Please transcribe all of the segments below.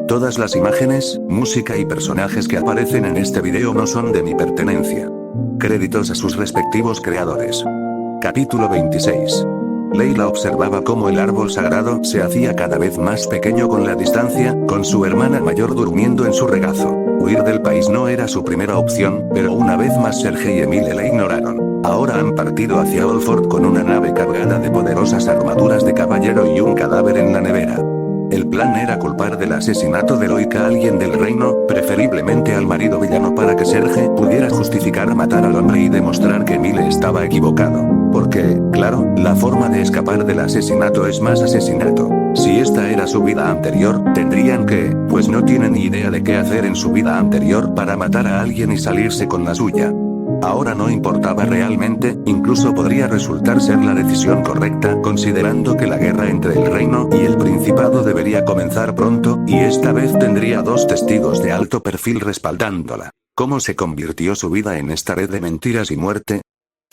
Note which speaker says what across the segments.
Speaker 1: Todas las imágenes, música y personajes que aparecen en este video no son de mi pertenencia. Créditos a sus respectivos creadores. Capítulo 26. Leila observaba cómo el árbol sagrado se hacía cada vez más pequeño con la distancia, con su hermana mayor durmiendo en su regazo. Huir del país no era su primera opción, pero una vez más Sergei y Emile la ignoraron. Ahora han partido hacia Olford con una nave cargada de poderosas armaduras de caballero y un cadáver en la nevera. El plan era culpar del asesinato de Loic a alguien del reino, preferiblemente al marido villano, para que Serge pudiera justificar matar al hombre y demostrar que Emile estaba equivocado. Porque, claro, la forma de escapar del asesinato es más asesinato. Si esta era su vida anterior, tendrían que, pues no tienen ni idea de qué hacer en su vida anterior para matar a alguien y salirse con la suya. Ahora no importaba realmente, incluso podría resultar ser la decisión correcta, considerando que la guerra entre el reino y el principado debería comenzar pronto, y esta vez tendría dos testigos de alto perfil respaldándola. ¿Cómo se convirtió su vida en esta red de mentiras y muerte?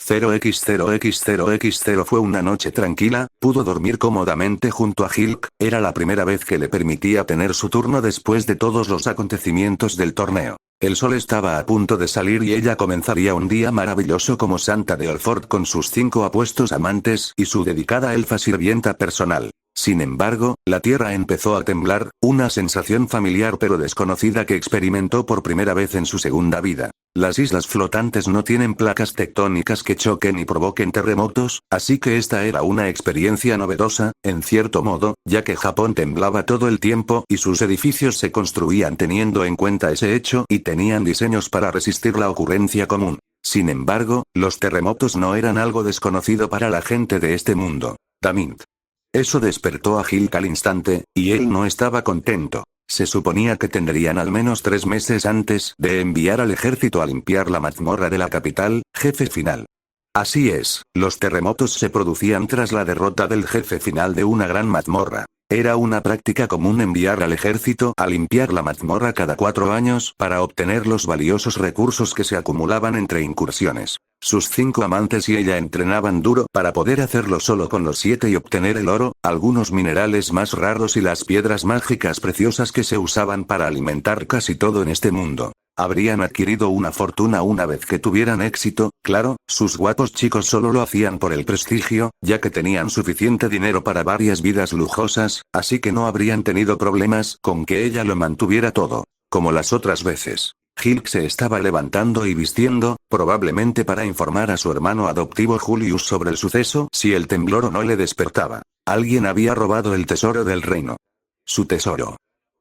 Speaker 1: 0x0x0x0 fue una noche tranquila, pudo dormir cómodamente junto a Hilk, era la primera vez que le permitía tener su turno después de todos los acontecimientos del torneo. El sol estaba a punto de salir y ella comenzaría un día maravilloso como santa de Olford con sus 5 apuestos amantes y su dedicada elfa sirvienta personal. Sin embargo, la tierra empezó a temblar, una sensación familiar pero desconocida que experimentó por primera vez en su segunda vida. Las islas flotantes no tienen placas tectónicas que choquen y provoquen terremotos, así que esta era una experiencia novedosa, en cierto modo, ya que Japón temblaba todo el tiempo y sus edificios se construían teniendo en cuenta ese hecho y tenían diseños para resistir la ocurrencia común. Sin embargo, los terremotos no eran algo desconocido para la gente de este mundo. Damint. Eso despertó a Hilk al instante, y él no estaba contento. Se suponía que tendrían al menos 3 meses antes de enviar al ejército a limpiar la mazmorra de la capital, jefe final. Así es, los terremotos se producían tras la derrota del jefe final de una gran mazmorra. Era una práctica común enviar al ejército a limpiar la mazmorra cada 4 años para obtener los valiosos recursos que se acumulaban entre incursiones. Sus 5 amantes y ella entrenaban duro para poder hacerlo solo con los 7 y obtener el oro, algunos minerales más raros y las piedras mágicas preciosas que se usaban para alimentar casi todo en este mundo. Habrían adquirido una fortuna una vez que tuvieran éxito, claro, sus guapos chicos solo lo hacían por el prestigio, ya que tenían suficiente dinero para varias vidas lujosas, así que no habrían tenido problemas con que ella lo mantuviera todo, como las otras veces. Hilk se estaba levantando y vistiendo, probablemente para informar a su hermano adoptivo Julius sobre el suceso si el temblor no le despertaba. Alguien había robado el tesoro del reino. Su tesoro.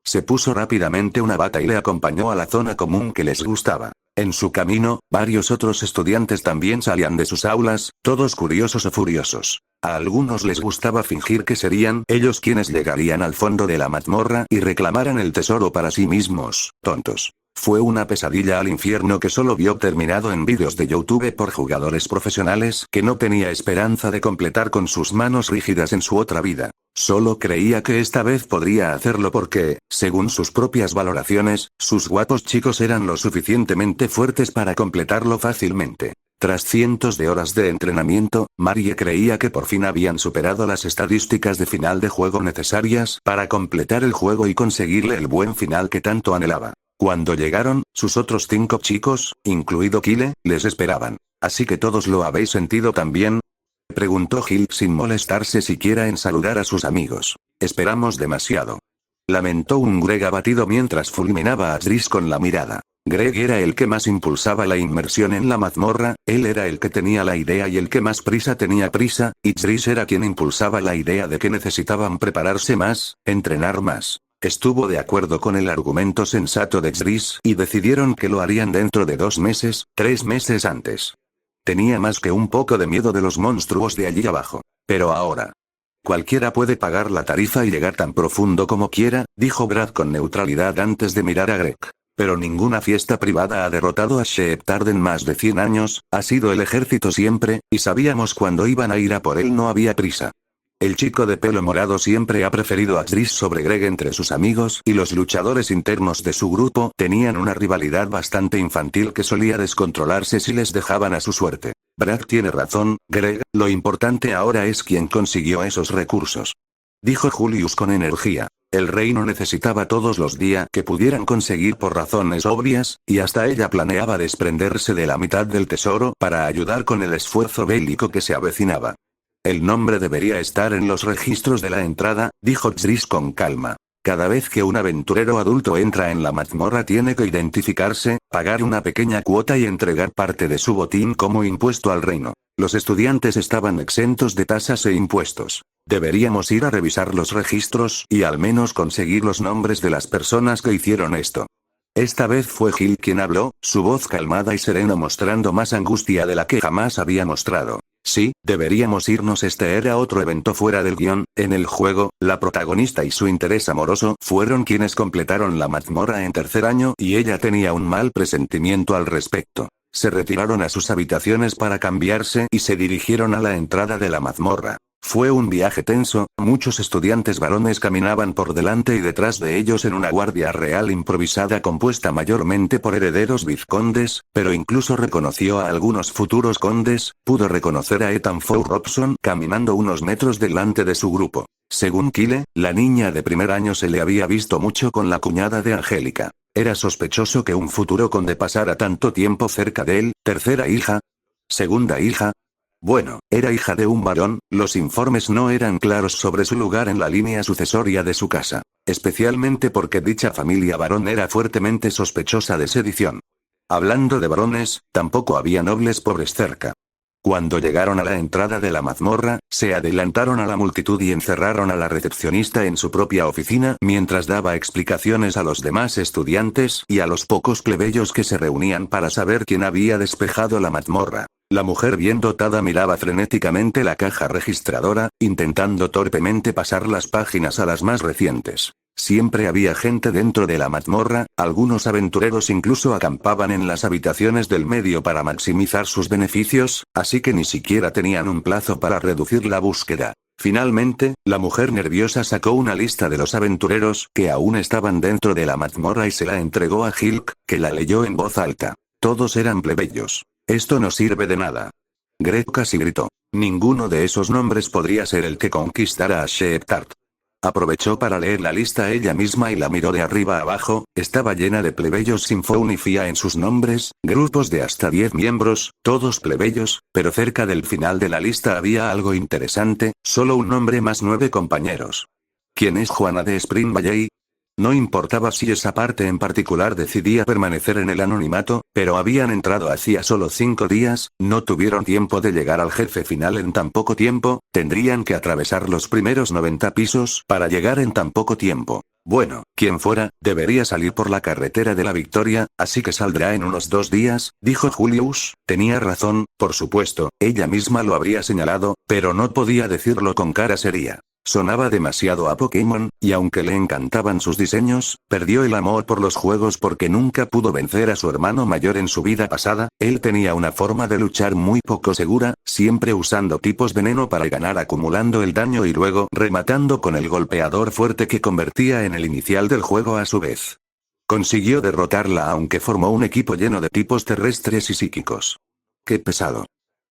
Speaker 1: Se puso rápidamente una bata y le acompañó a la zona común que les gustaba. En su camino, varios otros estudiantes también salían de sus aulas, todos curiosos o furiosos. A algunos les gustaba fingir que serían ellos quienes llegarían al fondo de la mazmorra y reclamaran el tesoro para sí mismos, tontos. Fue una pesadilla al infierno que solo vio terminado en vídeos de YouTube por jugadores profesionales que no tenía esperanza de completar con sus manos rígidas en su otra vida. Solo creía que esta vez podría hacerlo porque, según sus propias valoraciones, sus guapos chicos eran lo suficientemente fuertes para completarlo fácilmente. Tras cientos de horas de entrenamiento, Marie creía que por fin habían superado las estadísticas de final de juego necesarias para completar el juego y conseguirle el buen final que tanto anhelaba. Cuando llegaron, sus otros 5 chicos, incluido Kyle, les esperaban. ¿Así que todos lo habéis sentido también? Preguntó Hilk sin molestarse siquiera en saludar a sus amigos. Esperamos demasiado. Lamentó un Greg abatido mientras fulminaba a Dries con la mirada. Greg era el que más impulsaba la inmersión en la mazmorra, él era el que tenía la idea y el que más prisa tenía prisa, y Dries era quien impulsaba la idea de que necesitaban prepararse más, entrenar más. Estuvo de acuerdo con el argumento sensato de Dries y decidieron que lo harían dentro de 2 meses, 3 meses antes. Tenía más que un poco de miedo de los monstruos de allí abajo. Pero ahora. Cualquiera puede pagar la tarifa y llegar tan profundo como quiera, dijo Brad con neutralidad antes de mirar a Greg. Pero ninguna fiesta privada ha derrotado a Sheeptard en más de 100 años, ha sido el ejército siempre, y sabíamos cuándo iban a ir a por él, no había prisa. El chico de pelo morado siempre ha preferido a Dries sobre Greg entre sus amigos y los luchadores internos de su grupo tenían una rivalidad bastante infantil que solía descontrolarse si les dejaban a su suerte. Brad tiene razón, Greg, lo importante ahora es quién consiguió esos recursos. Dijo Julius con energía. El reino necesitaba todos los días que pudieran conseguir por razones obvias, y hasta ella planeaba desprenderse de la mitad del tesoro para ayudar con el esfuerzo bélico que se avecinaba. El nombre debería estar en los registros de la entrada, dijo Triss con calma. Cada vez que un aventurero adulto entra en la mazmorra tiene que identificarse, pagar una pequeña cuota y entregar parte de su botín como impuesto al reino. Los estudiantes estaban exentos de tasas e impuestos. Deberíamos ir a revisar los registros y al menos conseguir los nombres de las personas que hicieron esto. Esta vez fue Gil quien habló, su voz calmada y serena mostrando más angustia de la que jamás había mostrado. Sí, deberíamos irnos. Este era otro evento fuera del guión. En el juego, la protagonista y su interés amoroso fueron quienes completaron la mazmorra en tercer año y ella tenía un mal presentimiento al respecto. Se retiraron a sus habitaciones para cambiarse y se dirigieron a la entrada de la mazmorra. Fue un viaje tenso, muchos estudiantes varones caminaban por delante y detrás de ellos en una guardia real improvisada compuesta mayormente por herederos vizcondes, pero incluso reconoció a algunos futuros condes, pudo reconocer a Ethan Four Robson caminando unos metros delante de su grupo. Según Kyle, la niña de primer año se le había visto mucho con la cuñada de Angélica. Era sospechoso que un futuro conde pasara tanto tiempo cerca de él. ¿Tercera hija? ¿Segunda hija? Bueno, era hija de un varón, los informes no eran claros sobre su lugar en la línea sucesoria de su casa. Especialmente porque dicha familia varón era fuertemente sospechosa de sedición. Hablando de varones, tampoco había nobles pobres cerca. Cuando llegaron a la entrada de la mazmorra, se adelantaron a la multitud y encerraron a la recepcionista en su propia oficina mientras daba explicaciones a los demás estudiantes y a los pocos plebeyos que se reunían para saber quién había despejado la mazmorra. La mujer bien dotada miraba frenéticamente la caja registradora, intentando torpemente pasar las páginas a las más recientes. Siempre había gente dentro de la mazmorra, algunos aventureros incluso acampaban en las habitaciones del medio para maximizar sus beneficios, así que ni siquiera tenían un plazo para reducir la búsqueda. Finalmente, la mujer nerviosa sacó una lista de los aventureros que aún estaban dentro de la mazmorra y se la entregó a Hilk, que la leyó en voz alta. Todos eran plebeyos. Esto no sirve de nada. Greg casi gritó. Ninguno de esos nombres podría ser el que conquistara a Sheeptart. Aprovechó para leer la lista ella misma y la miró de arriba a abajo. Estaba llena de plebeyos sin fou ni fia en sus nombres, grupos de hasta 10 miembros, todos plebeyos, pero cerca del final de la lista había algo interesante, solo un nombre más 9 compañeros. ¿Quién es Juana de Spring Valley? No importaba si esa parte en particular decidía permanecer en el anonimato, pero habían entrado hacía solo 5 días, no tuvieron tiempo de llegar al jefe final en tan poco tiempo, tendrían que atravesar los primeros 90 pisos para llegar en tan poco tiempo. Bueno, quien fuera, debería salir por la carretera de la Victoria, así que saldrá en unos 2 días, dijo Julius. Tenía razón, por supuesto, ella misma lo habría señalado, pero no podía decirlo con cara seria. Sonaba demasiado a Pokémon, y aunque le encantaban sus diseños, perdió el amor por los juegos porque nunca pudo vencer a su hermano mayor en su vida pasada. Él tenía una forma de luchar muy poco segura, siempre usando tipos veneno para ganar acumulando el daño y luego rematando con el golpeador fuerte que convertía en el inicial del juego a su vez. Consiguió derrotarla aunque formó un equipo lleno de tipos terrestres y psíquicos. ¡Qué pesado!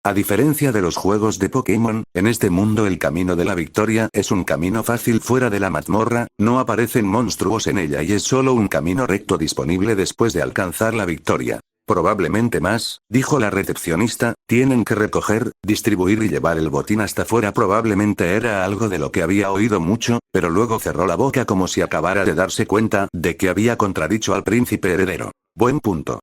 Speaker 1: A diferencia de los juegos de Pokémon, en este mundo el camino de la victoria es un camino fácil fuera de la mazmorra, no aparecen monstruos en ella y es solo un camino recto disponible después de alcanzar la victoria. Probablemente más, dijo la recepcionista, tienen que recoger, distribuir y llevar el botín hasta fuera. Probablemente era algo de lo que había oído mucho, pero luego cerró la boca como si acabara de darse cuenta de que había contradicho al príncipe heredero. Buen punto.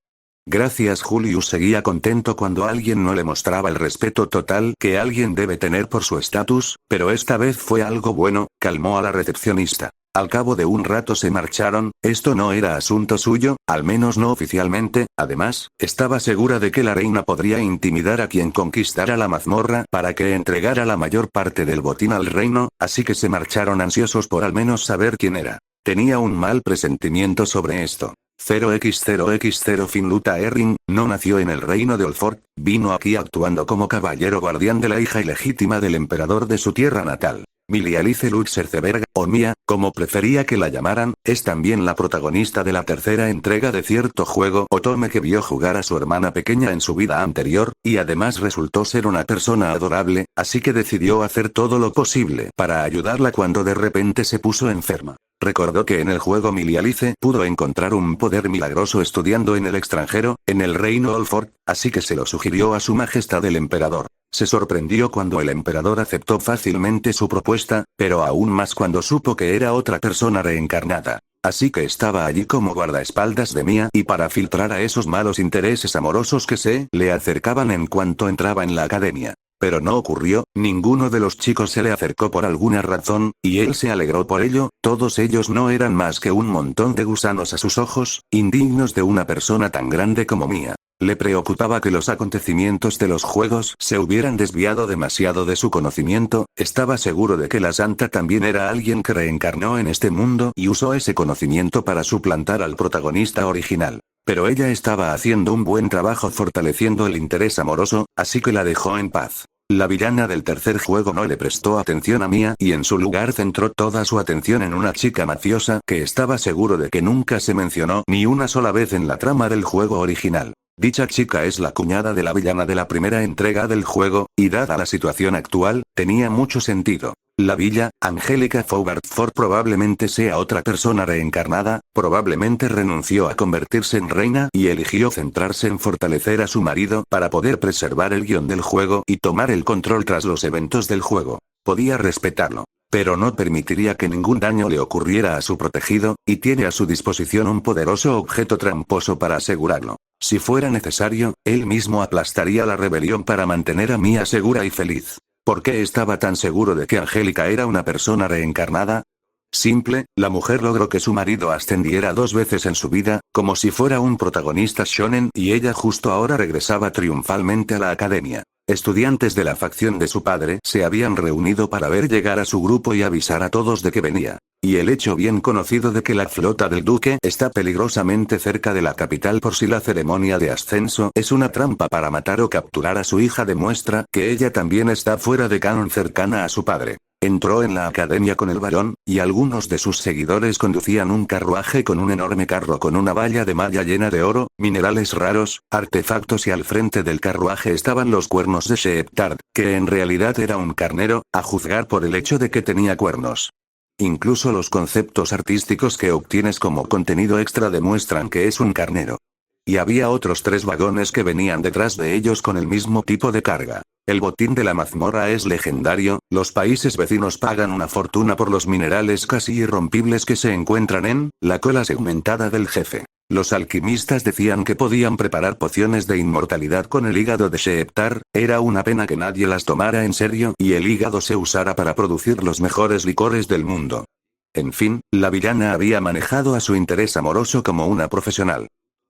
Speaker 1: Gracias. Julius seguía contento cuando alguien no le mostraba el respeto total que alguien debe tener por su estatus, pero esta vez fue algo bueno, calmó a la recepcionista. Al cabo de un rato se marcharon, esto no era asunto suyo, al menos no oficialmente, además, estaba segura de que la reina podría intimidar a quien conquistara la mazmorra para que entregara la mayor parte del botín al reino, así que se marcharon ansiosos por al menos saber quién era. Tenía un mal presentimiento sobre esto. 0x0x0 Finluta Erring, no nació en el reino de Olfort, vino aquí actuando como caballero guardián de la hija ilegítima del emperador de su tierra natal. Marie-Alice Luxemburg, o Mia, como prefería que la llamaran, es también la protagonista de la tercera entrega de cierto juego Otome que vio jugar a su hermana pequeña en su vida anterior, y además resultó ser una persona adorable, así que decidió hacer todo lo posible para ayudarla cuando de repente se puso enferma. Recordó que en el juego Marie-Alice pudo encontrar un poder milagroso estudiando en el extranjero, en el reino Olford, así que se lo sugirió a su majestad el emperador. Se sorprendió cuando el emperador aceptó fácilmente su propuesta, pero aún más cuando supo que era otra persona reencarnada. Así que estaba allí como guardaespaldas de Mia y para filtrar a esos malos intereses amorosos que se le acercaban en cuanto entraba en la academia. Pero no ocurrió, ninguno de los chicos se le acercó por alguna razón, y él se alegró por ello, todos ellos no eran más que un montón de gusanos a sus ojos, indignos de una persona tan grande como Mia. Le preocupaba que los acontecimientos de los juegos se hubieran desviado demasiado de su conocimiento, estaba seguro de que la santa también era alguien que reencarnó en este mundo y usó ese conocimiento para suplantar al protagonista original. Pero ella estaba haciendo un buen trabajo fortaleciendo el interés amoroso, así que la dejó en paz. La villana del tercer juego no le prestó atención a Mia y en su lugar centró toda su atención en una chica mafiosa que estaba seguro de que nunca se mencionó ni una sola vez en la trama del juego original. Dicha chica es la cuñada de la villana de la primera entrega del juego, y dada la situación actual, tenía mucho sentido. La villa, Angelica Ford probablemente sea otra persona reencarnada, probablemente renunció a convertirse en reina y eligió centrarse en fortalecer a su marido para poder preservar el guión del juego y tomar el control tras los eventos del juego. Podía respetarlo, pero no permitiría que ningún daño le ocurriera a su protegido, y tiene a su disposición un poderoso objeto tramposo para asegurarlo. Si fuera necesario, él mismo aplastaría la rebelión para mantener a Mia segura y feliz. ¿Por qué estaba tan seguro de que Angélica era una persona reencarnada? Simple, la mujer logró que su marido ascendiera 2 veces en su vida, como si fuera un protagonista shonen, y ella justo ahora regresaba triunfalmente a la academia. Estudiantes de la facción de su padre se habían reunido para ver llegar a su grupo y avisar a todos de que venía. Y el hecho bien conocido de que la flota del duque está peligrosamente cerca de la capital por si la ceremonia de ascenso es una trampa para matar o capturar a su hija demuestra que ella también está fuera de canon cercana a su padre. Entró en la academia con el varón, y algunos de sus seguidores conducían un carruaje con un enorme carro con una valla de malla llena de oro, minerales raros, artefactos y al frente del carruaje estaban los cuernos de Sheeptard, que en realidad era un carnero, a juzgar por el hecho de que tenía cuernos. Incluso los conceptos artísticos que obtienes como contenido extra demuestran que es un carnero. Y había otros 3 vagones que venían detrás de ellos con el mismo tipo de carga. El botín de la mazmorra es legendario, los países vecinos pagan una fortuna por los minerales casi irrompibles que se encuentran en la cola segmentada del jefe. Los alquimistas decían que podían preparar pociones de inmortalidad con el hígado de Sheeptard, era una pena que nadie las tomara en serio y el hígado se usara para producir los mejores licores del mundo. En fin, la villana había manejado a su interés amoroso como una profesional.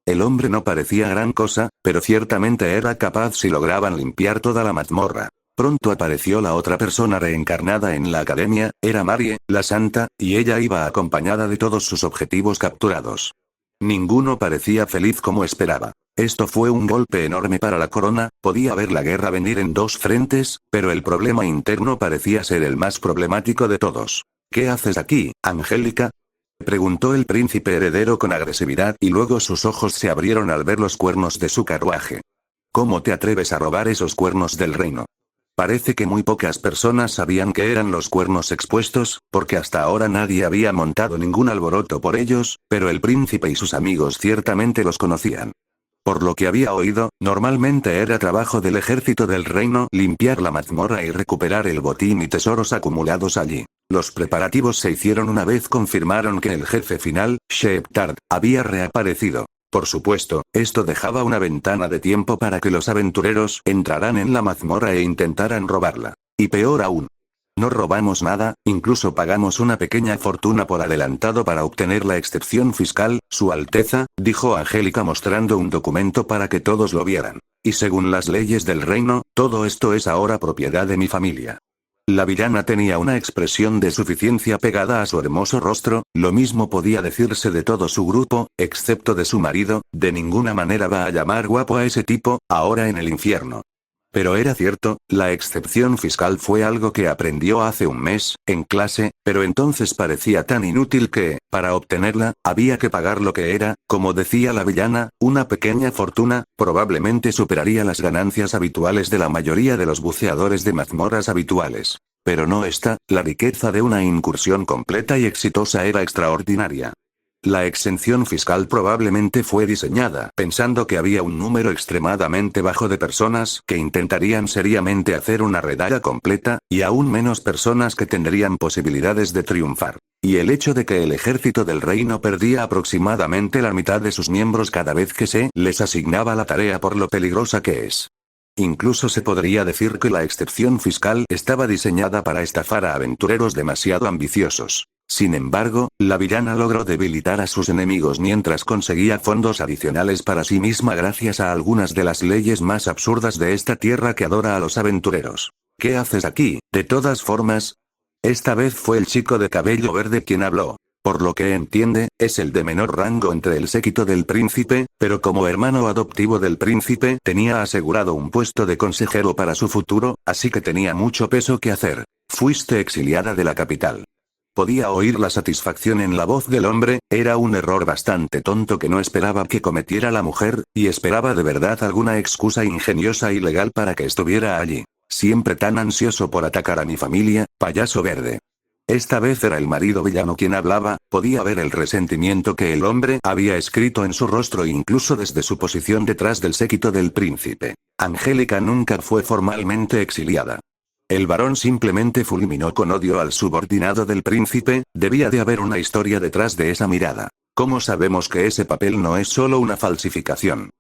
Speaker 1: El hombre no parecía gran cosa, pero ciertamente era capaz si lograban limpiar toda la mazmorra. Pronto apareció la otra persona reencarnada en la academia, era Marie, la santa, y ella iba acompañada de todos sus objetivos capturados. Ninguno parecía feliz como esperaba. Esto fue un golpe enorme para la corona, podía ver la guerra venir en 2 frentes, pero el problema interno parecía ser el más problemático de todos. ¿Qué haces aquí, Angélica?, preguntó el príncipe heredero con agresividad y luego sus ojos se abrieron al ver los cuernos de su carruaje. ¿Cómo te atreves a robar esos cuernos del reino? Parece que muy pocas personas sabían que eran los cuernos expuestos, porque hasta ahora nadie había montado ningún alboroto por ellos, pero el príncipe y sus amigos ciertamente los conocían. Por lo que había oído, normalmente era trabajo del ejército del reino limpiar la mazmorra y recuperar el botín y tesoros acumulados allí. Los preparativos se hicieron una vez confirmaron que el jefe final, Sheeptard, había reaparecido. Por supuesto, esto dejaba una ventana de tiempo para que los aventureros entraran en la mazmorra e intentaran robarla. Y peor aún. No robamos nada, incluso pagamos una pequeña fortuna por adelantado para obtener la excepción fiscal, Su Alteza, dijo Angélica mostrando un documento para que todos lo vieran. Y según las leyes del reino, todo esto es ahora propiedad de mi familia. La villana tenía una expresión de suficiencia pegada a su hermoso rostro, lo mismo podía decirse de todo su grupo, excepto de su marido, de ninguna manera va a llamar guapo a ese tipo, ahora en el infierno. Pero era cierto, la excepción fiscal fue algo que aprendió hace un mes, en clase, pero entonces parecía tan inútil que, para obtenerla, había que pagar lo que era, como decía la villana, una pequeña fortuna, probablemente superaría las ganancias habituales de la mayoría de los buceadores de mazmorras habituales. Pero no esta, la riqueza de una incursión completa y exitosa era extraordinaria. La exención fiscal probablemente fue diseñada pensando que había un número extremadamente bajo de personas que intentarían seriamente hacer una redada completa, y aún menos personas que tendrían posibilidades de triunfar. Y el hecho de que el ejército del reino perdía aproximadamente la mitad de sus miembros cada vez que se les asignaba la tarea por lo peligrosa que es. Incluso se podría decir que la excepción fiscal estaba diseñada para estafar a aventureros demasiado ambiciosos. Sin embargo, la villana logró debilitar a sus enemigos mientras conseguía fondos adicionales para sí misma gracias a algunas de las leyes más absurdas de esta tierra que adora a los aventureros. ¿Qué haces aquí, de todas formas? Esta vez fue el chico de cabello verde quien habló. Por lo que entiende, es el de menor rango entre el séquito del príncipe, pero como hermano adoptivo del príncipe tenía asegurado un puesto de consejero para su futuro, así que tenía mucho peso que hacer. Fuiste exiliada de la capital. Podía oír la satisfacción en la voz del hombre, era un error bastante tonto que no esperaba que cometiera la mujer, y esperaba de verdad alguna excusa ingeniosa y legal para que estuviera allí. Siempre tan ansioso por atacar a mi familia, payaso verde. Esta vez era el marido villano quien hablaba, podía ver el resentimiento que el hombre había escrito en su rostro incluso desde su posición detrás del séquito del príncipe. Angélica nunca fue formalmente exiliada. El varón simplemente fulminó con odio al subordinado del príncipe, debía de haber una historia detrás de esa mirada. ¿Cómo sabemos que ese papel no es solo una falsificación?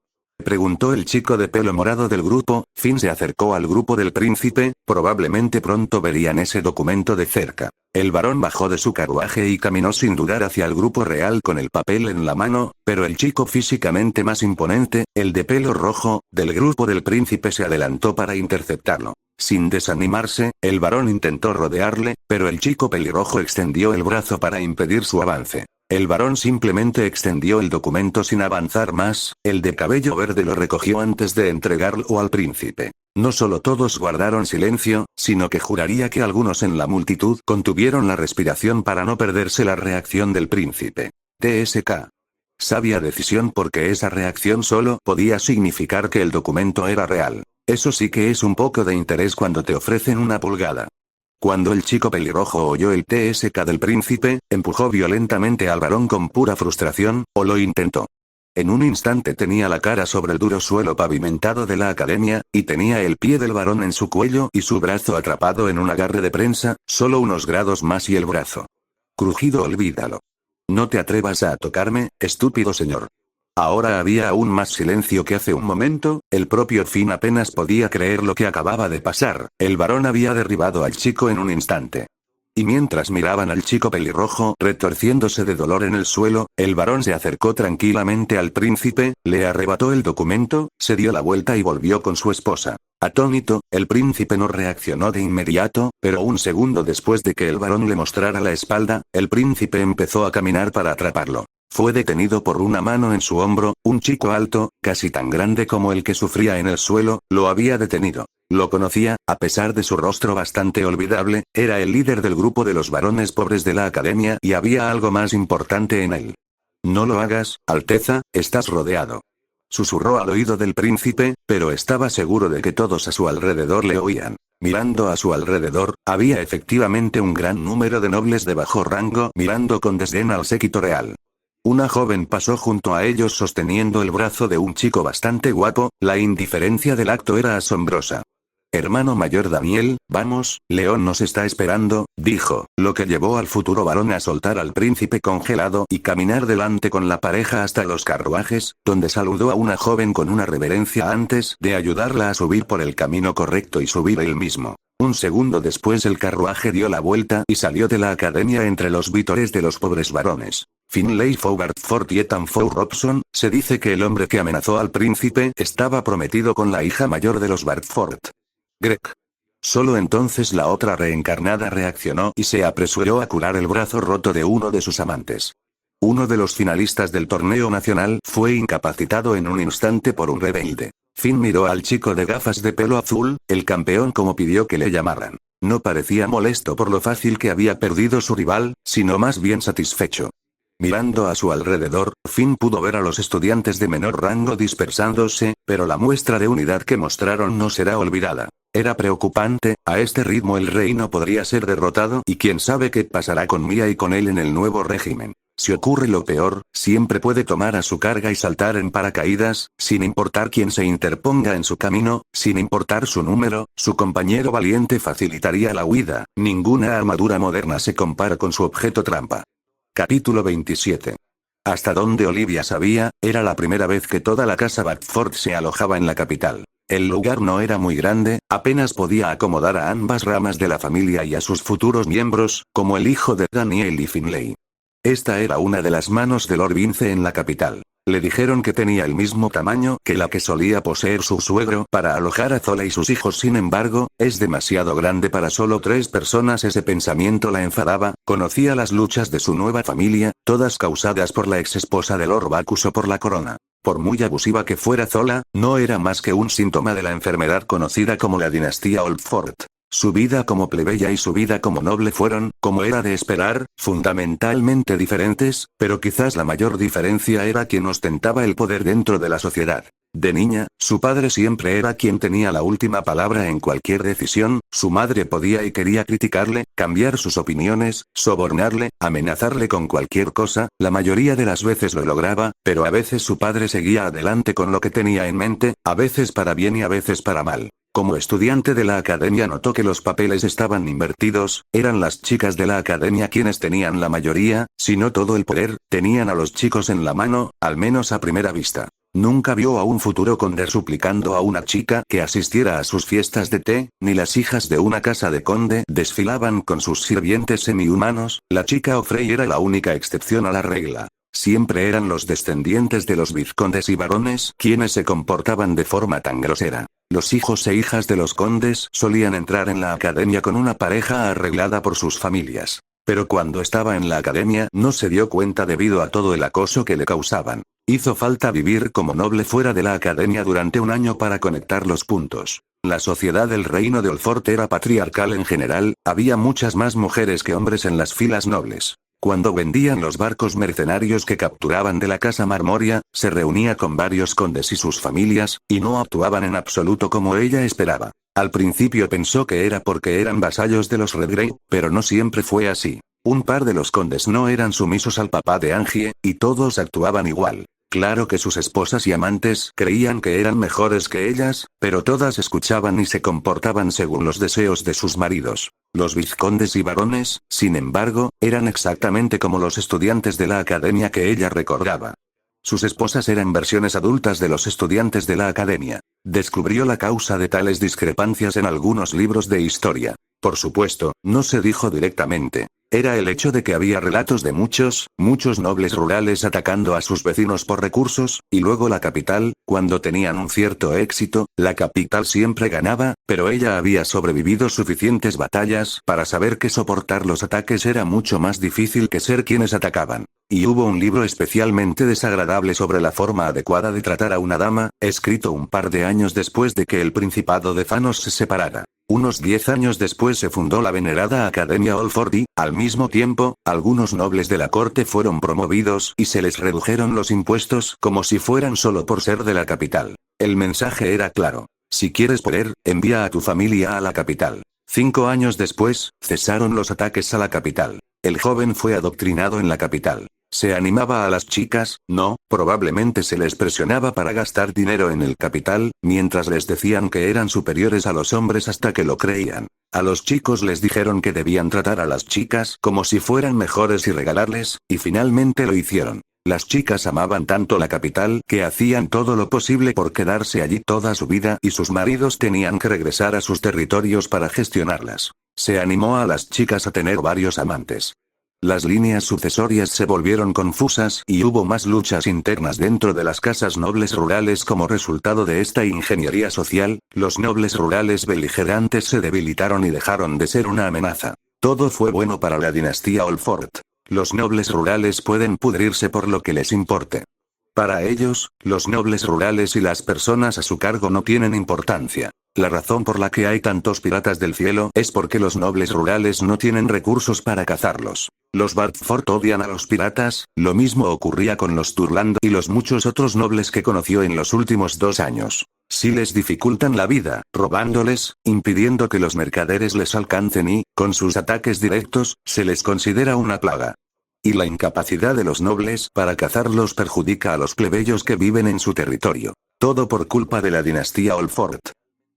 Speaker 1: Preguntó el chico de pelo morado del grupo. Finn se acercó al grupo del príncipe, probablemente pronto verían ese documento de cerca. El varón bajó de su carruaje y caminó sin dudar hacia el grupo real con el papel en la mano, pero el chico físicamente más imponente, el de pelo rojo, del grupo del príncipe se adelantó para interceptarlo. Sin desanimarse, el varón intentó rodearle, pero el chico pelirrojo extendió el brazo para impedir su avance. El varón simplemente extendió el documento sin avanzar más, el de cabello verde lo recogió antes de entregarlo al príncipe. No solo todos guardaron silencio, sino que juraría que algunos en la multitud contuvieron la respiración para no perderse la reacción del príncipe. TSK. Sabia decisión porque esa reacción solo podía significar que el documento era real. Eso sí que es un poco de interés cuando te ofrecen una pulgada. Cuando el chico pelirrojo oyó el TSK del príncipe, empujó violentamente al varón con pura frustración, o lo intentó. En un instante tenía la cara sobre el duro suelo pavimentado de la academia, y tenía el pie del varón en su cuello y su brazo atrapado en un agarre de prensa, solo unos grados más y el brazo. Crujido, olvídalo. No te atrevas a tocarme, estúpido señor. Ahora había aún más silencio que hace un momento, el propio Finn apenas podía creer lo que acababa de pasar, el varón había derribado al chico en un instante. Y mientras miraban al chico pelirrojo retorciéndose de dolor en el suelo, el varón se acercó tranquilamente al príncipe, le arrebató el documento, se dio la vuelta y volvió con su esposa. Atónito, el príncipe no reaccionó de inmediato, pero un segundo después de que el varón le mostrara la espalda, el príncipe empezó a caminar para atraparlo. Fue detenido por una mano en su hombro, un chico alto, casi tan grande como el que sufría en el suelo, lo había detenido. Lo conocía, a pesar de su rostro bastante olvidable, era el líder del grupo de los varones pobres de la academia y había algo más importante en él. No lo hagas, Alteza, estás rodeado. Susurró al oído del príncipe, pero estaba seguro de que todos a su alrededor le oían. Mirando a su alrededor, había efectivamente un gran número de nobles de bajo rango mirando con desdén al séquito real. Una joven pasó junto a ellos sosteniendo el brazo de un chico bastante guapo, la indiferencia del acto era asombrosa. Hermano mayor Daniel, vamos, León nos está esperando, dijo, lo que llevó al futuro varón a soltar al príncipe congelado y caminar delante con la pareja hasta los carruajes, donde saludó a una joven con una reverencia antes de ayudarla a subir por el camino correcto y subir él mismo. Un segundo después el carruaje dio la vuelta y salió de la academia entre los vítores de los pobres varones. Finlay Fogartford y Ethan Fow Robson, se dice que el hombre que amenazó al príncipe estaba prometido con la hija mayor de los Bartford. Greg. Solo entonces la otra reencarnada reaccionó y se apresuró a curar el brazo roto de uno de sus amantes. Uno de los finalistas del torneo nacional fue incapacitado en un instante por un rebelde. Finn miró al chico de gafas de pelo azul, el campeón como pidió que le llamaran. No parecía molesto por lo fácil que había perdido su rival, sino más bien satisfecho. Mirando a su alrededor, Finn pudo ver a los estudiantes de menor rango dispersándose, pero la muestra de unidad que mostraron no será olvidada. Era preocupante, a este ritmo el reino podría ser derrotado y quién sabe qué pasará con Mia y con él en el nuevo régimen. Si ocurre lo peor, siempre puede tomar a su carga y saltar en paracaídas, sin importar quién se interponga en su camino, sin importar su número, su compañero valiente facilitaría la huida, ninguna armadura moderna se compara con su objeto trampa. Capítulo 27. Hasta donde Olivia sabía, era la primera vez que toda la casa Backford se alojaba en la capital. El lugar no era muy grande, apenas podía acomodar a ambas ramas de la familia y a sus futuros miembros, como el hijo de Daniel y Finlay. Esta era una de las manos de Lord Vince en la capital. Le dijeron que tenía el mismo tamaño que la que solía poseer su suegro para alojar a Zola y sus hijos. Sin embargo, es demasiado grande para solo 3 personas. Ese pensamiento la enfadaba. Conocía las luchas de su nueva familia, todas causadas por la exesposa de Lord Bacchus o por la corona. Por muy abusiva que fuera Zola, no era más que un síntoma de la enfermedad conocida como la dinastía Oldford. Su vida como plebeya y su vida como noble fueron, como era de esperar, fundamentalmente diferentes, pero quizás la mayor diferencia era quien ostentaba el poder dentro de la sociedad. De niña, su padre siempre era quien tenía la última palabra en cualquier decisión, su madre podía y quería criticarle, cambiar sus opiniones, sobornarle, amenazarle con cualquier cosa, la mayoría de las veces lo lograba, pero a veces su padre seguía adelante con lo que tenía en mente, a veces para bien y a veces para mal. Como estudiante de la academia notó que los papeles estaban invertidos, eran las chicas de la academia quienes tenían la mayoría, si no todo el poder, tenían a los chicos en la mano, al menos a primera vista. Nunca vio a un futuro conde suplicando a una chica que asistiera a sus fiestas de té, ni las hijas de una casa de conde desfilaban con sus sirvientes semi-humanos. La chica O'Frey era la única excepción a la regla. Siempre eran los descendientes de los vizcondes y barones quienes se comportaban de forma tan grosera. Los hijos e hijas de los condes solían entrar en la academia con una pareja arreglada por sus familias. Pero cuando estaba en la academia no se dio cuenta debido a todo el acoso que le causaban. Hizo falta vivir como noble fuera de la academia durante un año para conectar los puntos. La sociedad del reino de Oldford era patriarcal en general, había muchas más mujeres que hombres en las filas nobles. Cuando vendían los barcos mercenarios que capturaban de la casa Marmoria, se reunía con varios condes y sus familias, y no actuaban en absoluto como ella esperaba. Al principio pensó que era porque eran vasallos de los Redgrave, pero no siempre fue así. Un par de los condes no eran sumisos al papá de Angie, y todos actuaban igual. Claro que sus esposas y amantes creían que eran mejores que ellas, pero todas escuchaban y se comportaban según los deseos de sus maridos. Los vizcondes y barones, sin embargo, eran exactamente como los estudiantes de la academia que ella recordaba. Sus esposas eran versiones adultas de los estudiantes de la academia. Descubrió la causa de tales discrepancias en algunos libros de historia. Por supuesto, no se dijo directamente. Era el hecho de que había relatos de muchos nobles rurales atacando a sus vecinos por recursos, y luego la capital, cuando tenían un cierto éxito, la capital siempre ganaba, pero ella había sobrevivido suficientes batallas para saber que soportar los ataques era mucho más difícil que ser quienes atacaban. Y hubo un libro especialmente desagradable sobre la forma adecuada de tratar a una dama, escrito un par de años después de que el Principado de Thanos se separara. Unos 10 años después se fundó la venerada Academia Oldford y, al mismo tiempo, algunos nobles de la corte fueron promovidos y se les redujeron los impuestos como si fueran solo por ser de la capital. El mensaje era claro. Si quieres poder, envía a tu familia a la capital. 5 años después, cesaron los ataques a la capital. El joven fue adoctrinado en la capital. Se animaba a las chicas, no, probablemente se les presionaba para gastar dinero en el capital, mientras les decían que eran superiores a los hombres hasta que lo creían. A los chicos les dijeron que debían tratar a las chicas como si fueran mejores y regalarles, y finalmente lo hicieron. Las chicas amaban tanto la capital que hacían todo lo posible por quedarse allí toda su vida y sus maridos tenían que regresar a sus territorios para gestionarlas. Se animó a las chicas a tener varios amantes. Las líneas sucesorias se volvieron confusas y hubo más luchas internas dentro de las casas nobles rurales como resultado de esta ingeniería social. Los nobles rurales beligerantes se debilitaron y dejaron de ser una amenaza. Todo fue bueno para la dinastía Oldford. Los nobles rurales pueden pudrirse por lo que les importe. Para ellos, los nobles rurales y las personas a su cargo no tienen importancia. La razón por la que hay tantos piratas del cielo es porque los nobles rurales no tienen recursos para cazarlos. Los Bartford odian a los piratas, lo mismo ocurría con los Turland y los muchos otros nobles que conoció en los últimos 2 años. Si les dificultan la vida, robándoles, impidiendo que los mercaderes les alcancen y, con sus ataques directos, se les considera una plaga. Y la incapacidad de los nobles para cazarlos perjudica a los plebeyos que viven en su territorio. Todo por culpa de la dinastía Olford.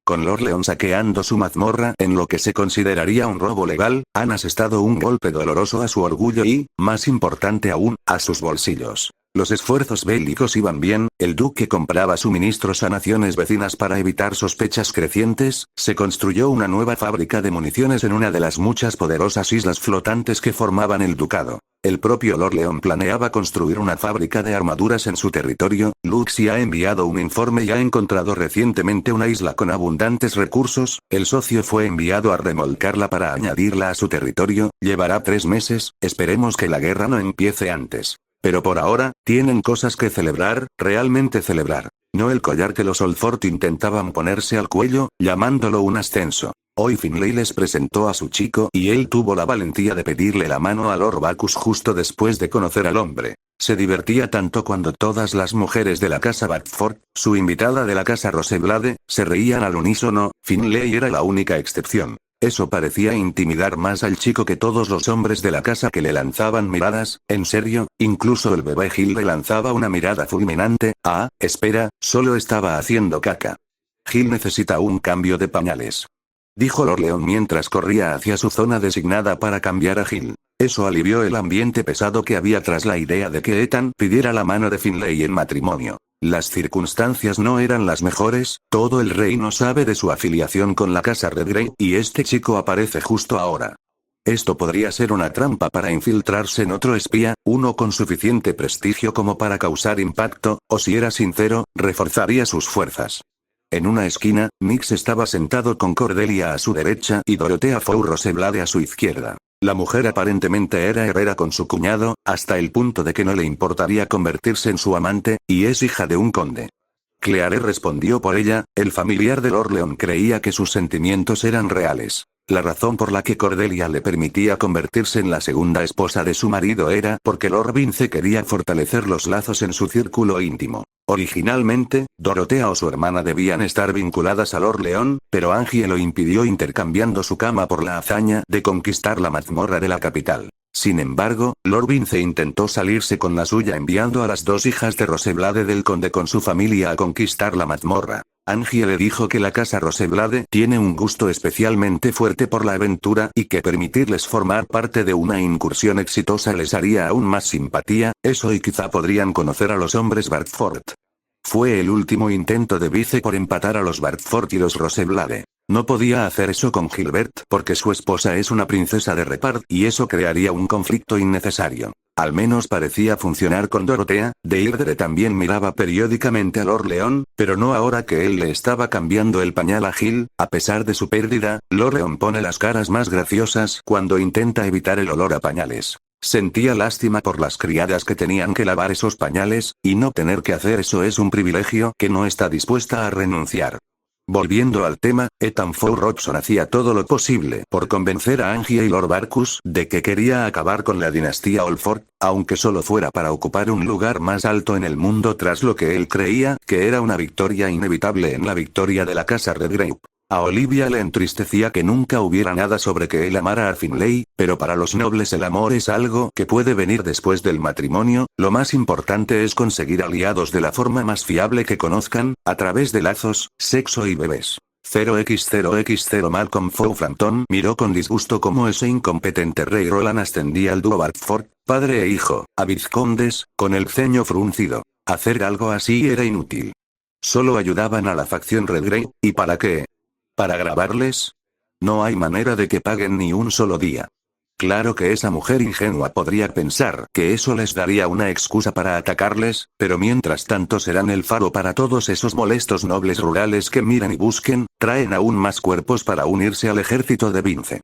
Speaker 1: Con Lord Leon saqueando su mazmorra en lo que se consideraría un robo legal, han asestado un golpe doloroso a su orgullo y, más importante aún, a sus bolsillos. Los esfuerzos bélicos iban bien, el duque compraba suministros a naciones vecinas para evitar sospechas crecientes, se construyó una nueva fábrica de municiones en una de las muchas poderosas islas flotantes que formaban el ducado. El propio Lord Leon planeaba construir una fábrica de armaduras en su territorio. Luxie ha enviado un informe y ha encontrado recientemente una isla con abundantes recursos. El socio fue enviado a remolcarla para añadirla a su territorio. Llevará 3 meses, esperemos que la guerra no empiece antes. Pero por ahora, tienen cosas que celebrar, realmente celebrar. No el collar que los Olford intentaban ponerse al cuello, llamándolo un ascenso. Hoy Finlay les presentó a su chico y él tuvo la valentía de pedirle la mano a Lord Bacchus justo después de conocer al hombre. Se divertía tanto cuando todas las mujeres de la casa Bartford, su invitada de la casa Roseblade, se reían al unísono. Finlay era la única excepción. Eso parecía intimidar más al chico que todos los hombres de la casa que le lanzaban miradas. En serio, incluso el bebé Gil le lanzaba una mirada fulminante. Ah, espera, solo estaba haciendo caca. Gil necesita un cambio de pañales, dijo Lord Leon mientras corría hacia su zona designada para cambiar a Gil. Eso alivió el ambiente pesado que había tras la idea de que Ethan pidiera la mano de Finlay en matrimonio. Las circunstancias no eran las mejores, todo el reino sabe de su afiliación con la casa Redgrave, y este chico aparece justo ahora. Esto podría ser una trampa para infiltrarse en otro espía, uno con suficiente prestigio como para causar impacto, o si era sincero, reforzaría sus fuerzas. En una esquina, Nix estaba sentado con Cordelia a su derecha y Dorothea Four Roseblade a su izquierda. La mujer aparentemente era herrera con su cuñado, hasta el punto de que no le importaría convertirse en su amante, y es hija de un conde. Claire respondió por ella. El familiar de Lord Leon creía que sus sentimientos eran reales. La razón por la que Cordelia le permitía convertirse en la segunda esposa de su marido era porque Lord Vince quería fortalecer los lazos en su círculo íntimo. Originalmente, Dorothea o su hermana debían estar vinculadas a Lord Leon, pero Angie lo impidió intercambiando su cama por la hazaña de conquistar la mazmorra de la capital. Sin embargo, Lord Vince intentó salirse con la suya enviando a las 2 hijas de Roseblade del conde con su familia a conquistar la mazmorra. Angie le dijo que la casa Roseblade tiene un gusto especialmente fuerte por la aventura y que permitirles formar parte de una incursión exitosa les haría aún más simpatía. Eso y quizá podrían conocer a los hombres Bartford. Fue el último intento de Vice por empatar a los Bartford y los Roseblade. No podía hacer eso con Gilbert porque su esposa es una princesa de Repart y eso crearía un conflicto innecesario. Al menos parecía funcionar con Dorothea. Deirdre también miraba periódicamente a Lord Leon, pero no ahora que él le estaba cambiando el pañal a Gil. A pesar de su pérdida, Lord Leon pone las caras más graciosas cuando intenta evitar el olor a pañales. Sentía lástima por las criadas que tenían que lavar esos pañales, y no tener que hacer eso es un privilegio que no está dispuesta a renunciar. Volviendo al tema, Ethan Four Robson hacía todo lo posible por convencer a Angie y Lord Bacchus de que quería acabar con la dinastía Olford, aunque solo fuera para ocupar un lugar más alto en el mundo tras lo que él creía que era una victoria inevitable en la victoria de la casa Redgrave. A Olivia le entristecía que nunca hubiera nada sobre que él amara a Finlay, pero para los nobles el amor es algo que puede venir después del matrimonio. Lo más importante es conseguir aliados de la forma más fiable que conozcan, a través de lazos, sexo y bebés. 0x0x0 Malcolm Foufflanton miró con disgusto cómo ese incompetente rey Roland ascendía al dúo Bartford, padre e hijo, a vizcondes, con el ceño fruncido. Hacer algo así era inútil. Solo ayudaban a la facción Redgrave, ¿y para qué? ¿Para grabarles? No hay manera de que paguen ni un solo día. Claro que esa mujer ingenua podría pensar que eso les daría una excusa para atacarles, pero mientras tanto serán el faro para todos esos molestos nobles rurales que miren y busquen, traen aún más cuerpos para unirse al ejército de Vince.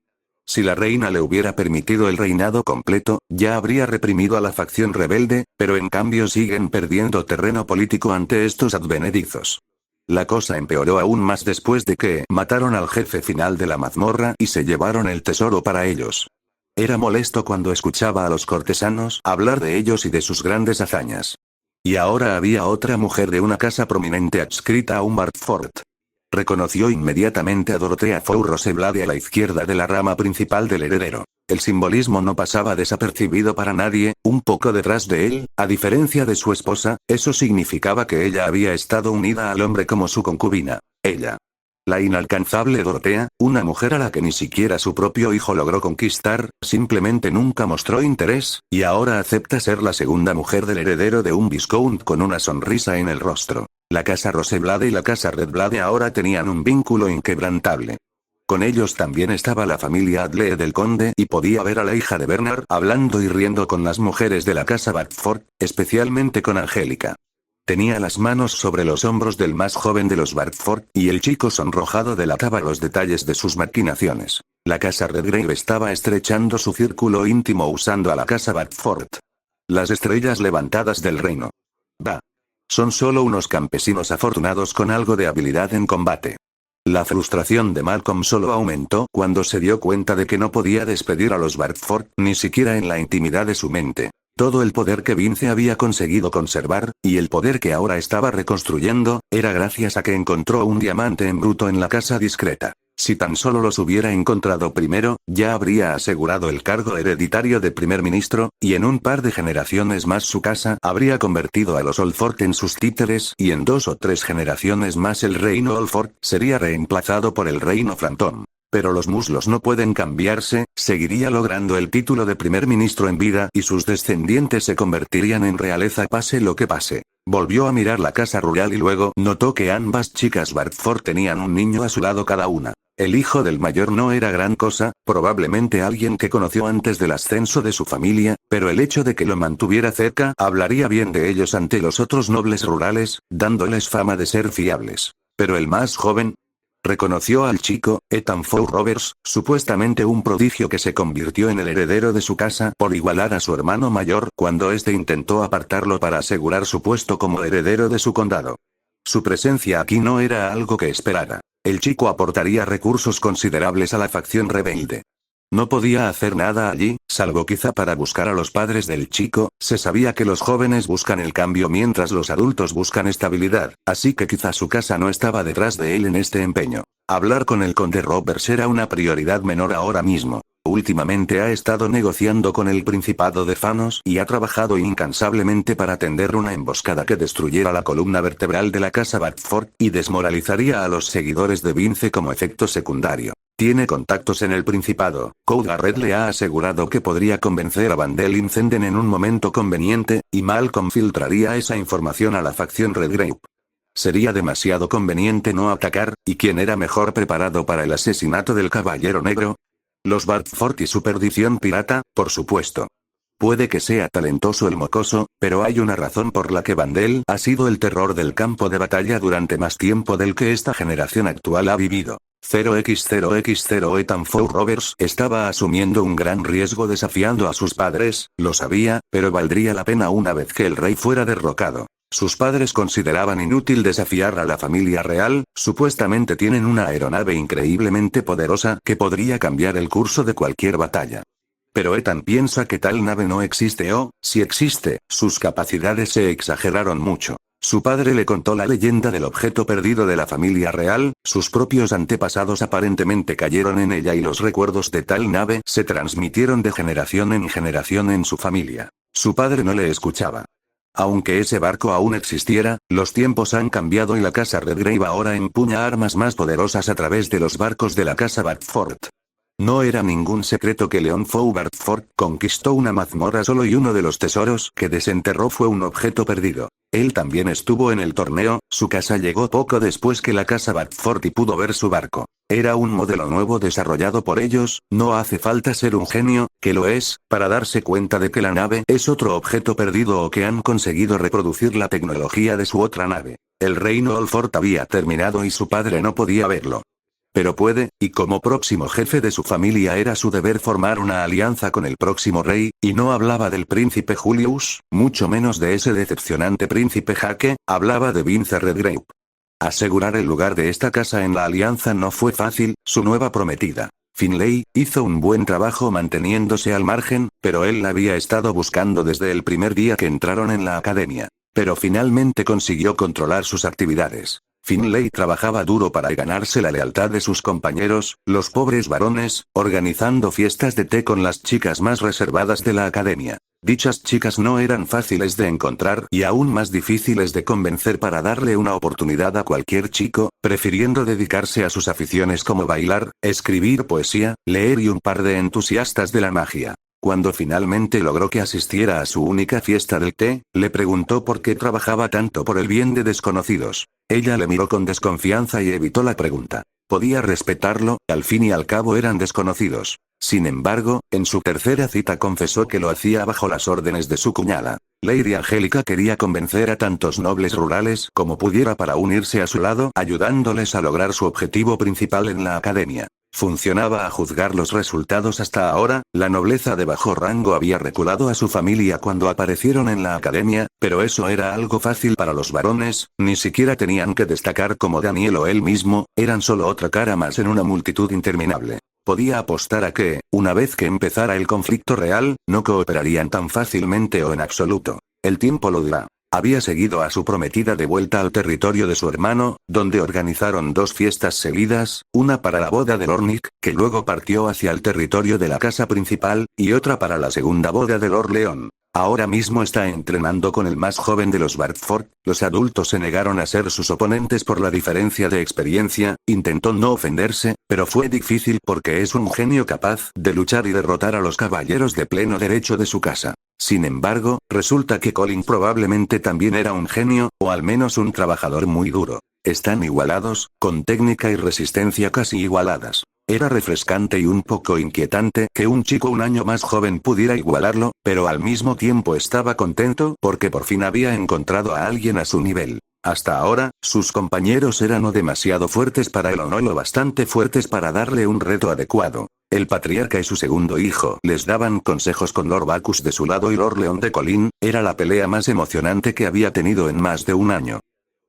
Speaker 1: Si la reina le hubiera permitido el reinado completo, ya habría reprimido a la facción rebelde, pero en cambio siguen perdiendo terreno político ante estos advenedizos. La cosa empeoró aún más después de que mataron al jefe final de la mazmorra y se llevaron el tesoro para ellos. Era molesto cuando escuchaba a los cortesanos hablar de ellos y de sus grandes hazañas. Y ahora había otra mujer de una casa prominente adscrita a un Bartford. Reconoció inmediatamente a Dorothea Fou Roseblade a la izquierda de la rama principal del heredero. El simbolismo no pasaba desapercibido para nadie, un poco detrás de él, a diferencia de su esposa, eso significaba que ella había estado unida al hombre como su concubina. Ella. La inalcanzable Dorothea, una mujer a la que ni siquiera su propio hijo logró conquistar, simplemente nunca mostró interés, y ahora acepta ser la segunda mujer del heredero de un Viscount con una sonrisa en el rostro. La casa Roseblade y la casa Redblade ahora tenían un vínculo inquebrantable. Con ellos también estaba la familia Adle del conde y podía ver a la hija de Bernard hablando y riendo con las mujeres de la casa Bartford, especialmente con Angélica. Tenía las manos sobre los hombros del más joven de los Bartford, y el chico sonrojado delataba los detalles de sus maquinaciones. La casa Redgrave estaba estrechando su círculo íntimo usando a la casa Bartford. Las estrellas levantadas del reino. Bah. Son solo unos campesinos afortunados con algo de habilidad en combate. La frustración de Malcolm solo aumentó cuando se dio cuenta de que no podía despedir a los Bartford, ni siquiera en la intimidad de su mente. Todo el poder que Vince había conseguido conservar, y el poder que ahora estaba reconstruyendo, era gracias a que encontró un diamante en bruto en la casa discreta. Si tan solo los hubiera encontrado primero, ya habría asegurado el cargo hereditario de primer ministro, y en un par de generaciones más su casa habría convertido a los Oldford en sus títeres, y en 2 o 3 generaciones más el reino Oldford sería reemplazado por el reino Flanton. Pero los muslos no pueden cambiarse, seguiría logrando el título de primer ministro en vida y sus descendientes se convertirían en realeza pase lo que pase. Volvió a mirar la casa rural y luego notó que ambas chicas Bartford tenían un niño a su lado cada una. El hijo del mayor no era gran cosa, probablemente alguien que conoció antes del ascenso de su familia, pero el hecho de que lo mantuviera cerca hablaría bien de ellos ante los otros nobles rurales, dándoles fama de ser fiables. Pero el más joven, reconoció al chico, Ethan Fou Roberts, supuestamente un prodigio que se convirtió en el heredero de su casa por igualar a su hermano mayor cuando éste intentó apartarlo para asegurar su puesto como heredero de su condado. Su presencia aquí no era algo que esperara. El chico aportaría recursos considerables a la facción rebelde. No podía hacer nada allí, salvo quizá para buscar a los padres del chico, se sabía que los jóvenes buscan el cambio mientras los adultos buscan estabilidad, así que quizá su casa no estaba detrás de él en este empeño. Hablar con el conde Roberts era una prioridad menor ahora mismo. Últimamente ha estado negociando con el Principado de Fanos y ha trabajado incansablemente para tender una emboscada que destruyera la columna vertebral de la casa Bartford y desmoralizaría a los seguidores de Vince como efecto secundario. Tiene contactos en el Principado. Code Garrett le ha asegurado que podría convencer a Vandel Incenden en un momento conveniente, y Malcolm filtraría esa información a la facción Redgrave. Sería demasiado conveniente no atacar, ¿y quién era mejor preparado para el asesinato del Caballero Negro? Los Bartford y su perdición pirata, por supuesto. Puede que sea talentoso el mocoso, pero hay una razón por la que Vandel ha sido el terror del campo de batalla durante más tiempo del que esta generación actual ha vivido. 0x0x0 Ethan Fou Roberts estaba asumiendo un gran riesgo desafiando a sus padres, lo sabía, pero valdría la pena una vez que el rey fuera derrocado. Sus padres consideraban inútil desafiar a la familia real, supuestamente tienen una aeronave increíblemente poderosa que podría cambiar el curso de cualquier batalla. Pero Ethan piensa que tal nave no existe o, si existe, sus capacidades se exageraron mucho. Su padre le contó la leyenda del objeto perdido de la familia real, sus propios antepasados aparentemente cayeron en ella y los recuerdos de tal nave se transmitieron de generación en su familia. Su padre no le escuchaba. Aunque ese barco aún existiera, los tiempos han cambiado y la casa Redgrave ahora empuña armas más poderosas a través de los barcos de la casa Bartford. No era ningún secreto que Leon Fou Bartford conquistó una mazmorra solo y uno de los tesoros que desenterró fue un objeto perdido. Él también estuvo en el torneo, su casa llegó poco después que la casa Bartford y pudo ver su barco. Era un modelo nuevo desarrollado por ellos, no hace falta ser un genio, que lo es, para darse cuenta de que la nave es otro objeto perdido o que han conseguido reproducir la tecnología de su otra nave. El reino Oldford había terminado y su padre no podía verlo. pero puede, y como próximo jefe de su familia era su deber formar una alianza con el próximo rey, y no hablaba del príncipe Julius, mucho menos de ese decepcionante príncipe Jake, hablaba de Vince Redgrave. Asegurar el lugar de esta casa en la alianza no fue fácil, su nueva prometida, Finlay, hizo un buen trabajo manteniéndose al margen, pero él la había estado buscando desde el primer día que entraron en la academia. Pero finalmente consiguió controlar sus actividades. Finlay trabajaba duro para ganarse la lealtad de sus compañeros, los pobres varones, organizando fiestas de té con las chicas más reservadas de la academia. Dichas chicas no eran fáciles de encontrar y aún más difíciles de convencer para darle una oportunidad a cualquier chico, prefiriendo dedicarse a sus aficiones como bailar, escribir poesía, leer y un par de entusiastas de la magia. Cuando finalmente logró que asistiera a su única fiesta del té, le preguntó por qué trabajaba tanto por el bien de desconocidos. Ella le miró con desconfianza y evitó la pregunta. Podía respetarlo, al fin y al cabo eran desconocidos. Sin embargo, en su tercera cita confesó que lo hacía bajo las órdenes de su cuñada. Lady Angélica quería convencer a tantos nobles rurales como pudiera para unirse a su lado, ayudándoles a lograr su objetivo principal en la academia. Funcionaba a juzgar los resultados hasta ahora, la nobleza de bajo rango había reculado a su familia cuando aparecieron en la academia, pero eso era algo fácil para los varones, ni siquiera tenían que destacar como Daniel o él mismo, eran solo otra cara más en una multitud interminable. Podía apostar a que, una vez que empezara el conflicto real, no cooperarían tan fácilmente o en absoluto. El tiempo lo dirá. Había seguido a su prometida de vuelta al territorio de su hermano, donde organizaron 2 fiestas seguidas, una para la boda de Lornick, que luego partió hacia el territorio de la casa principal, y otra para la segunda boda de Lord Leon. Ahora mismo está entrenando con el más joven de los Bartford. Los adultos se negaron a ser sus oponentes por la diferencia de experiencia, intentó no ofenderse, pero fue difícil porque es un genio capaz de luchar y derrotar a los caballeros de pleno derecho de su casa. Sin embargo, resulta que Colin probablemente también era un genio, o al menos un trabajador muy duro. Están igualados, con técnica y resistencia casi igualadas. Era refrescante y un poco inquietante que un chico un año más joven pudiera igualarlo, pero al mismo tiempo estaba contento porque por fin había encontrado a alguien a su nivel. Hasta ahora, sus compañeros eran o demasiado fuertes para él o no lo bastante fuertes para darle un reto adecuado. El patriarca y su segundo hijo les daban consejos con Lord Bacchus de su lado y Lord Leon de Colin, era la pelea más emocionante que había tenido en más de un año.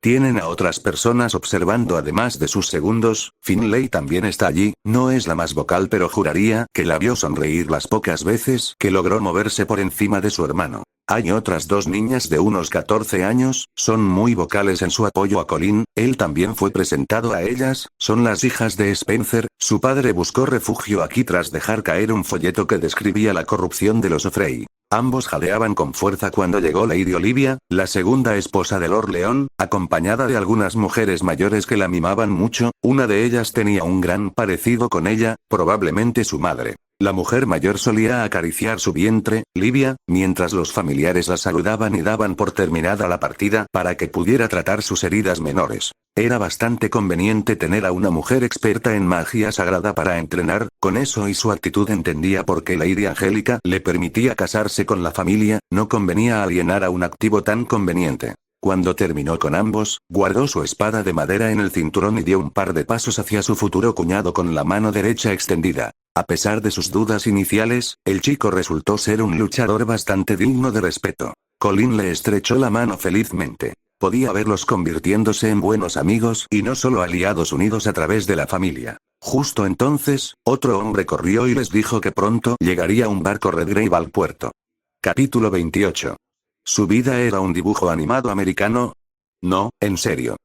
Speaker 1: Tienen a otras personas observando además de sus segundos, Finlay también está allí, no es la más vocal pero juraría que la vio sonreír las pocas veces que logró moverse por encima de su hermano. Hay otras 2 niñas de unos 14 años, son muy vocales en su apoyo a Colin, él también fue presentado a ellas, son las hijas de Spencer, su padre buscó refugio aquí tras dejar caer un folleto que describía la corrupción de los Frey. Ambos jadeaban con fuerza cuando llegó Lady Olivia, la segunda esposa de Lord Leon, acompañada de algunas mujeres mayores que la mimaban mucho, una de ellas tenía un gran parecido con ella, probablemente su madre. La mujer mayor solía acariciar su vientre, Livia, mientras los familiares la saludaban y daban por terminada la partida para que pudiera tratar sus heridas menores. Era bastante conveniente tener a una mujer experta en magia sagrada para entrenar, con eso y su actitud entendía por qué Lady Angélica le permitía casarse con la familia, no convenía alienar a un activo tan conveniente. Cuando terminó con ambos, guardó su espada de madera en el cinturón y dio un par de pasos hacia su futuro cuñado con la mano derecha extendida. A pesar de sus dudas iniciales, el chico resultó ser un luchador bastante digno de respeto. Colin le estrechó la mano felizmente. Podía verlos convirtiéndose en buenos amigos y no solo aliados unidos a través de la familia. Justo entonces, otro hombre corrió y les dijo que pronto llegaría un barco Redgrave al puerto. Capítulo 28. ¿Su vida era un dibujo animado americano? No, en serio.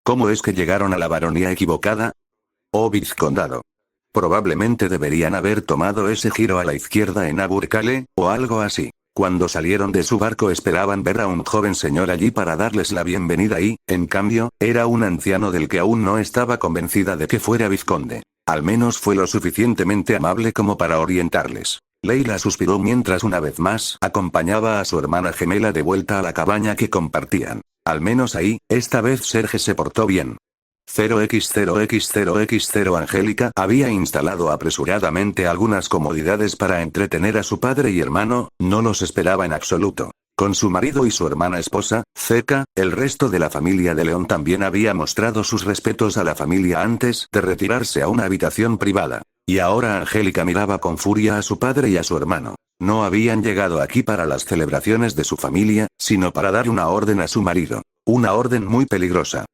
Speaker 1: ¿Cómo es que llegaron a la baronía equivocada? ¿O vizcondado? Probablemente deberían haber tomado ese giro a la izquierda en Aburcale, o algo así. Cuando salieron de su barco esperaban ver a un joven señor allí para darles la bienvenida y, en cambio, era un anciano del que aún no estaba convencida de que fuera vizconde. Al menos fue lo suficientemente amable como para orientarles. Leila suspiró mientras una vez más acompañaba a su hermana gemela de vuelta a la cabaña que compartían. Al menos ahí, esta vez Serge se portó bien. 0x0x0x0 Angélica había instalado apresuradamente algunas comodidades para entretener a su padre y hermano, no los esperaba en absoluto. Con su marido y su hermana esposa, Zeka, el resto de la familia de León también había mostrado sus respetos a la familia antes de retirarse a una habitación privada. Y ahora Angélica miraba con furia a su padre y a su hermano. No habían llegado aquí para las celebraciones de su familia, sino para dar una orden a su marido. Una orden muy peligrosa.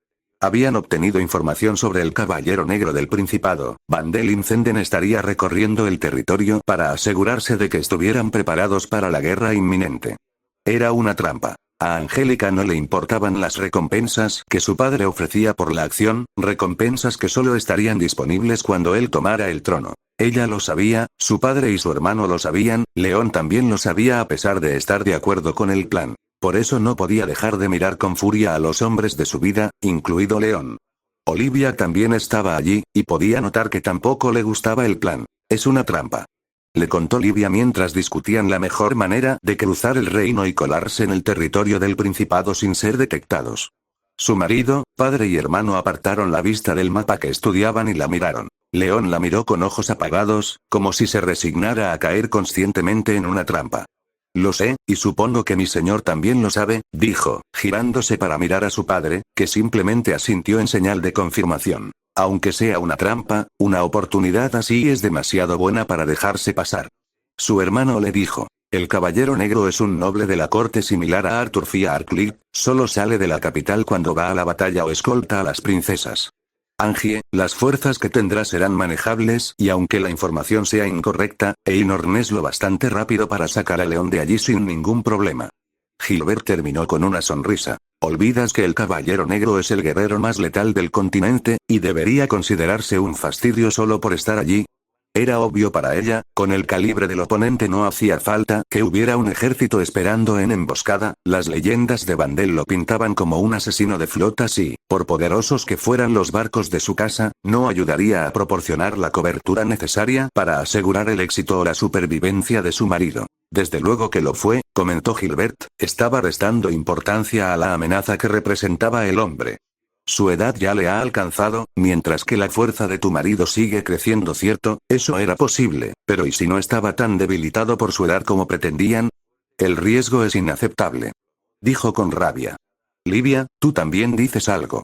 Speaker 1: Habían obtenido información sobre el Caballero Negro del Principado. Van der Linsenden estaría recorriendo el territorio para asegurarse de que estuvieran preparados para la guerra inminente. Era una trampa. A Angélica no le importaban las recompensas que su padre ofrecía por la acción, recompensas que solo estarían disponibles cuando él tomara el trono. Ella lo sabía, su padre y su hermano lo sabían, León también lo sabía a pesar de estar de acuerdo con el plan. Por eso no podía dejar de mirar con furia a los hombres de su vida, incluido León. Olivia también estaba allí, y podía notar que tampoco le gustaba el plan. Es una trampa. Le contó Livia mientras discutían la mejor manera de cruzar el reino y colarse en el territorio del Principado sin ser detectados. Su marido, padre y hermano apartaron la vista del mapa que estudiaban y la miraron. León la miró con ojos apagados, como si se resignara a caer conscientemente en una trampa. Lo sé, y supongo que mi señor también lo sabe, dijo, girándose para mirar a su padre, que simplemente asintió en señal de confirmación. Aunque sea una trampa, una oportunidad así es demasiado buena para dejarse pasar. Su hermano le dijo, el Caballero Negro es un noble de la corte similar a Arthur Fiarcliffe, solo sale de la capital cuando va a la batalla o escolta a las princesas. Angie, las fuerzas que tendrá serán manejables y aunque la información sea incorrecta, Einor es lo bastante rápido para sacar a León de allí sin ningún problema. Gilbert terminó con una sonrisa. Olvidas que el Caballero Negro es el guerrero más letal del continente, y debería considerarse un fastidio solo por estar allí. Era obvio para ella, con el calibre del oponente no hacía falta que hubiera un ejército esperando en emboscada, las leyendas de Vandel lo pintaban como un asesino de flotas y, por poderosos que fueran los barcos de su casa, no ayudaría a proporcionar la cobertura necesaria para asegurar el éxito o la supervivencia de su marido. Desde luego que lo fue, comentó Gilbert, estaba restando importancia a la amenaza que representaba el hombre. Su edad ya le ha alcanzado, mientras que la fuerza de tu marido sigue creciendo, ¿cierto? Eso era posible, pero ¿y si no estaba tan debilitado por su edad como pretendían? El riesgo es inaceptable. Dijo con rabia. Livia, tú también dices algo.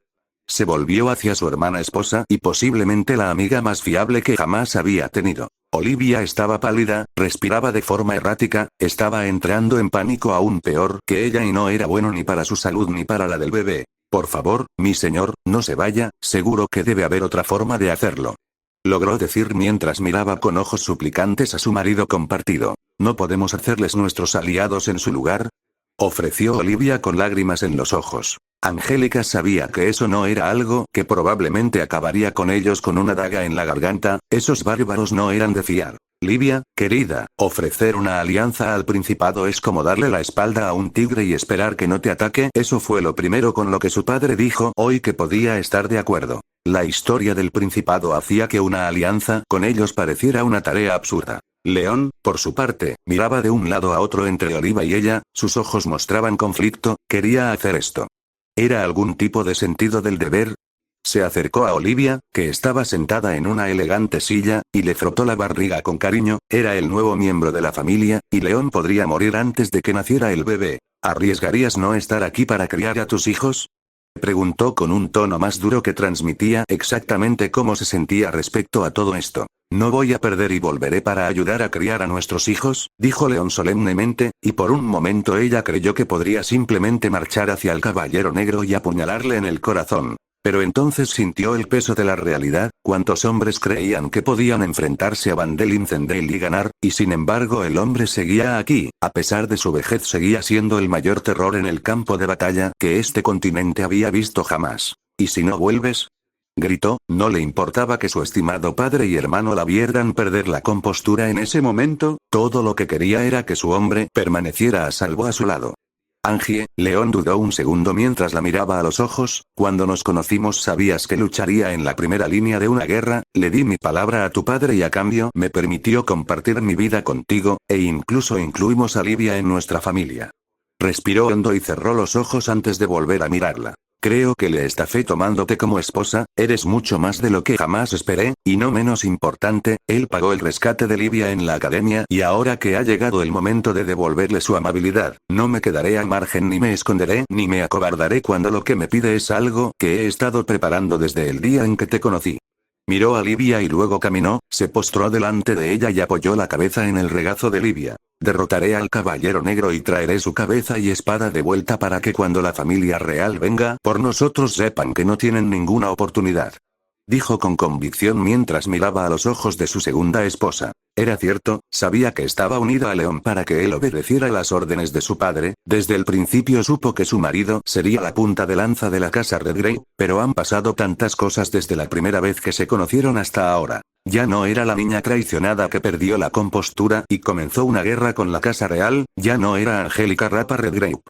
Speaker 1: Se volvió hacia su hermana esposa y posiblemente la amiga más fiable que jamás había tenido. Olivia estaba pálida, respiraba de forma errática, estaba entrando en pánico aún peor que ella y no era bueno ni para su salud ni para la del bebé. Por favor, mi señor, no se vaya, seguro que debe haber otra forma de hacerlo. Logró decir mientras miraba con ojos suplicantes a su marido compartido. ¿No podemos hacerles nuestros aliados en su lugar? Ofreció Olivia con lágrimas en los ojos. Angélica sabía que eso no era algo que probablemente acabaría con ellos con una daga en la garganta, esos bárbaros no eran de fiar. Livia, querida, ofrecer una alianza al Principado es como darle la espalda a un tigre y esperar que no te ataque. Eso fue lo primero con lo que su padre dijo hoy que podía estar de acuerdo. La historia del Principado hacía que una alianza con ellos pareciera una tarea absurda. León, por su parte, miraba de un lado a otro entre Oliva y ella, sus ojos mostraban conflicto, quería hacer esto. ¿Era algún tipo de sentido del deber? Se acercó a Olivia, que estaba sentada en una elegante silla, y le frotó la barriga con cariño. Era el nuevo miembro de la familia, y León podría morir antes de que naciera el bebé. ¿Arriesgarías no estar aquí para criar a tus hijos? Preguntó con un tono más duro que transmitía exactamente cómo se sentía respecto a todo esto. No voy a perder y volveré para ayudar a criar a nuestros hijos, dijo León solemnemente, y por un momento ella creyó que podría simplemente marchar hacia el Caballero Negro y apuñalarle en el corazón. Pero entonces sintió el peso de la realidad, cuántos hombres creían que podían enfrentarse a Van der Linsenden y ganar, y sin embargo el hombre seguía aquí, a pesar de su vejez seguía siendo el mayor terror en el campo de batalla que este continente había visto jamás. ¿Y si no vuelves? Gritó, no le importaba que su estimado padre y hermano la vieran perder la compostura en ese momento, todo lo que quería era que su hombre permaneciera a salvo a su lado. Angie, León dudó un segundo mientras la miraba a los ojos, cuando nos conocimos sabías que lucharía en la primera línea de una guerra, le di mi palabra a tu padre y a cambio me permitió compartir mi vida contigo, e incluso incluimos a Livia en nuestra familia. Respiró hondo y cerró los ojos antes de volver a mirarla. Creo que le estafé tomándote como esposa, eres mucho más de lo que jamás esperé, y no menos importante, él pagó el rescate de Livia en la academia y ahora que ha llegado el momento de devolverle su amabilidad, no me quedaré al margen ni me esconderé ni me acobardaré cuando lo que me pide es algo que he estado preparando desde el día en que te conocí. Miró a Livia y luego caminó, se postró delante de ella y apoyó la cabeza en el regazo de Livia. Derrotaré al caballero negro y traeré su cabeza y espada de vuelta para que cuando la familia real venga por nosotros sepan que no tienen ninguna oportunidad. Dijo con convicción mientras miraba a los ojos de su segunda esposa. Era cierto, sabía que estaba unida a León para que él obedeciera las órdenes de su padre, desde el principio supo que su marido sería la punta de lanza de la casa Redgrave, pero han pasado tantas cosas desde la primera vez que se conocieron hasta ahora. Ya no era la niña traicionada que perdió la compostura y comenzó una guerra con la casa real, ya no era Angélica Rapa Redgrave.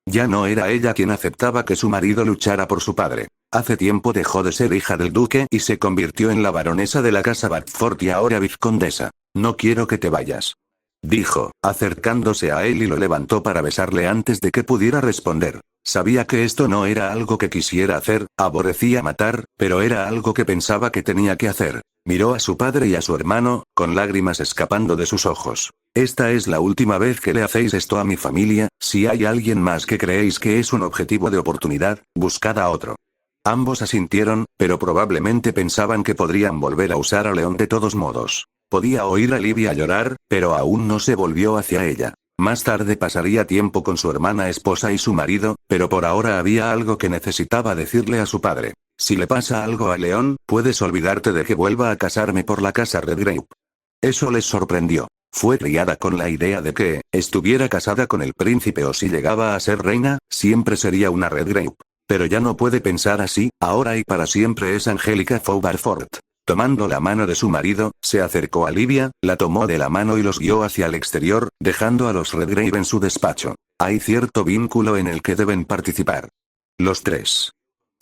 Speaker 1: Ya no era ella quien aceptaba que su marido luchara por su padre. Hace tiempo dejó de ser hija del duque y se convirtió en la baronesa de la casa Batford y ahora vizcondesa. No quiero que te vayas, dijo, acercándose a él y lo levantó para besarle antes de que pudiera responder. Sabía que esto no era algo que quisiera hacer, aborrecía matar, pero era algo que pensaba que tenía que hacer. Miró a su padre y a su hermano, con lágrimas escapando de sus ojos. Esta es la última vez que le hacéis esto a mi familia, si hay alguien más que creéis que es un objetivo de oportunidad, buscad a otro. Ambos asintieron, pero probablemente pensaban que podrían volver a usar a León de todos modos. Podía oír a Livia llorar, pero aún no se volvió hacia ella. Más tarde pasaría tiempo con su hermana esposa y su marido, pero por ahora había algo que necesitaba decirle a su padre. Si le pasa algo a León, puedes olvidarte de que vuelva a casarme por la casa Redgrave. Eso les sorprendió. Fue criada con la idea de que, estuviera casada con el príncipe o si llegaba a ser reina, siempre sería una Redgrave. Pero ya no puede pensar así, ahora y para siempre es Angélica Faubarford. Tomando la mano de su marido, se acercó a Livia, la tomó de la mano y los guió hacia el exterior, dejando a los Redgrave en su despacho. Hay cierto vínculo en el que deben participar los tres.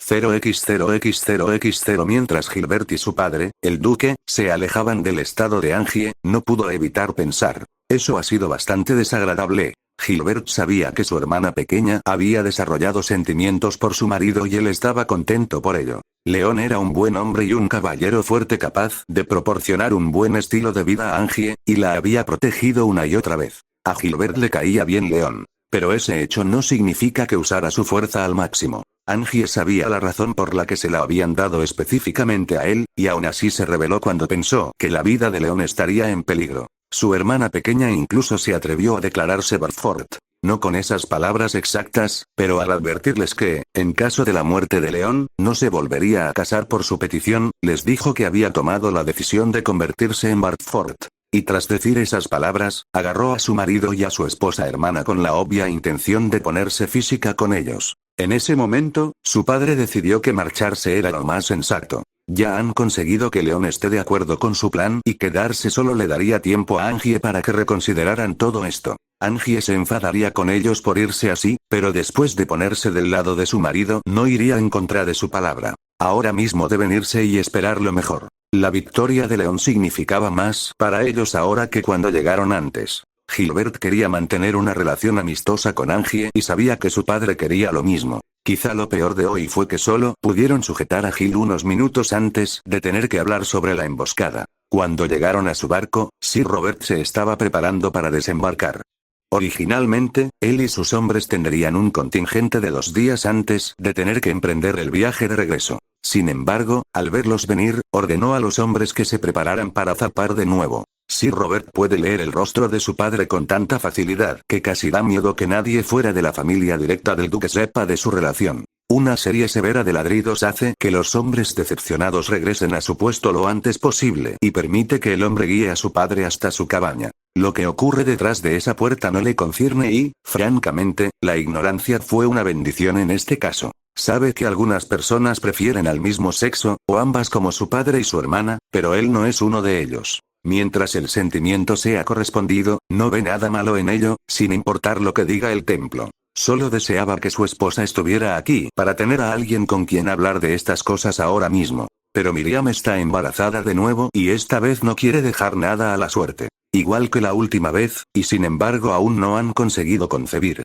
Speaker 1: 0x0x0x0 Mientras Gilbert y su padre, el duque, se alejaban del estado de Angie, no pudo evitar pensar. Eso ha sido bastante desagradable. Gilbert sabía que su hermana pequeña había desarrollado sentimientos por su marido y él estaba contento por ello. León era un buen hombre y un caballero fuerte capaz de proporcionar un buen estilo de vida a Angie, y la había protegido una y otra vez. A Gilbert le caía bien León. Pero ese hecho no significa que usara su fuerza al máximo. Angie sabía la razón por la que se la habían dado específicamente a él, y aún así se rebeló cuando pensó que la vida de León estaría en peligro. Su hermana pequeña incluso se atrevió a declararse Barford. No con esas palabras exactas, pero al advertirles que, en caso de la muerte de León, no se volvería a casar por su petición, les dijo que había tomado la decisión de convertirse en Barford. Y tras decir esas palabras, agarró a su marido y a su esposa hermana con la obvia intención de ponerse física con ellos. En ese momento, su padre decidió que marcharse era lo más sensato. Ya han conseguido que León esté de acuerdo con su plan y quedarse solo le daría tiempo a Angie para que reconsideraran todo esto. Angie se enfadaría con ellos por irse así, pero después de ponerse del lado de su marido no iría en contra de su palabra. Ahora mismo deben irse y esperar lo mejor. La victoria de León significaba más para ellos ahora que cuando llegaron antes. Gilbert quería mantener una relación amistosa con Angie y sabía que su padre quería lo mismo. Quizá lo peor de hoy fue que solo pudieron sujetar a Gil unos minutos antes de tener que hablar sobre la emboscada. Cuando llegaron a su barco, Sir Robert se estaba preparando para desembarcar. Originalmente, él y sus hombres tendrían un contingente de 2 días antes de tener que emprender el viaje de regreso. Sin embargo, al verlos venir, ordenó a los hombres que se prepararan para zarpar de nuevo. Sir Robert puede leer el rostro de su padre con tanta facilidad que casi da miedo que nadie fuera de la familia directa del duque sepa de su relación. Una serie severa de ladridos hace que los hombres decepcionados regresen a su puesto lo antes posible y permite que el hombre guíe a su padre hasta su cabaña. Lo que ocurre detrás de esa puerta no le concierne y, francamente, la ignorancia fue una bendición en este caso. Sabe que algunas personas prefieren al mismo sexo, o ambas como su padre y su hermana, pero él no es uno de ellos. Mientras el sentimiento sea correspondido, no ve nada malo en ello, sin importar lo que diga el templo. Solo deseaba que su esposa estuviera aquí para tener a alguien con quien hablar de estas cosas ahora mismo. Pero Miriam está embarazada de nuevo y esta vez no quiere dejar nada a la suerte. Igual que la última vez, y sin embargo aún no han conseguido concebir.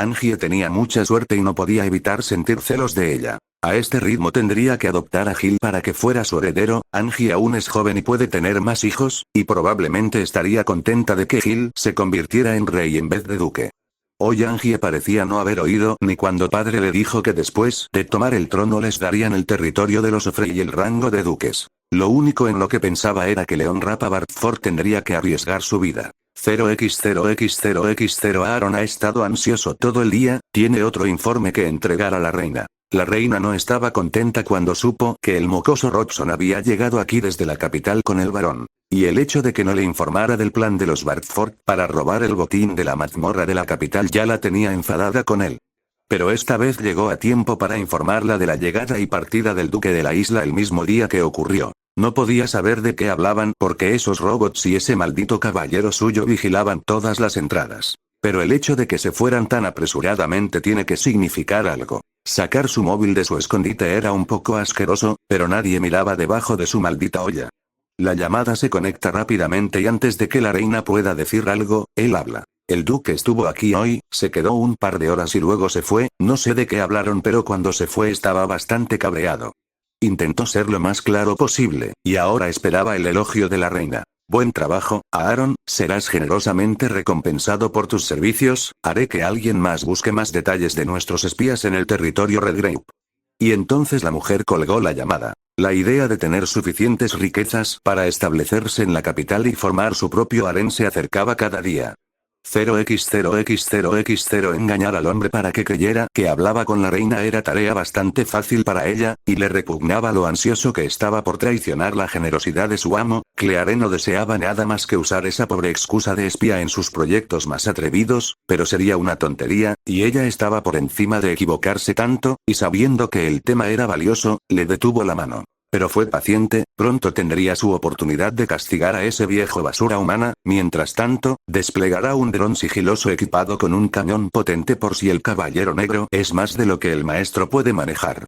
Speaker 1: Angie tenía mucha suerte y no podía evitar sentir celos de ella. A este ritmo tendría que adoptar a Gil para que fuera su heredero. Angie aún es joven y puede tener más hijos, y probablemente estaría contenta de que Gil se convirtiera en rey en vez de duque. Hoy Angie parecía no haber oído ni cuando padre le dijo que después de tomar el trono les darían el territorio de los Frey y el rango de duques. Lo único en lo que pensaba era que Leon Rapa Bartford tendría que arriesgar su vida. 0x0x0x0 Aaron ha estado ansioso todo el día, tiene otro informe que entregar a la reina. La reina no estaba contenta cuando supo que el mocoso Robson había llegado aquí desde la capital con el varón. Y el hecho de que no le informara del plan de los Bartford para robar el botín de la mazmorra de la capital ya la tenía enfadada con él. Pero esta vez llegó a tiempo para informarla de la llegada y partida del duque de la isla el mismo día que ocurrió. No podía saber de qué hablaban porque esos robots y ese maldito caballero suyo vigilaban todas las entradas. Pero el hecho de que se fueran tan apresuradamente tiene que significar algo. Sacar su móvil de su escondite era un poco asqueroso, pero nadie miraba debajo de su maldita olla. La llamada se conecta rápidamente y antes de que la reina pueda decir algo, él habla. El duque estuvo aquí hoy, se quedó un par de horas y luego se fue, no sé de qué hablaron pero cuando se fue estaba bastante cabreado. Intentó ser lo más claro posible, y ahora esperaba el elogio de la reina. Buen trabajo, Aaron, serás generosamente recompensado por tus servicios, haré que alguien más busque más detalles de nuestros espías en el territorio Redgrave. Y entonces la mujer colgó la llamada. La idea de tener suficientes riquezas para establecerse en la capital y formar su propio harén se acercaba cada día. 0x0x0x0 Engañar al hombre para que creyera que hablaba con la reina era tarea bastante fácil para ella, y le repugnaba lo ansioso que estaba por traicionar la generosidad de su amo. Claire no deseaba nada más que usar esa pobre excusa de espía en sus proyectos más atrevidos, pero sería una tontería, y ella estaba por encima de equivocarse tanto, y sabiendo que el tema era valioso, le detuvo la mano. Pero fue paciente, pronto tendría su oportunidad de castigar a ese viejo basura humana. Mientras tanto, desplegará un dron sigiloso equipado con un cañón potente por si el caballero negro es más de lo que el maestro puede manejar.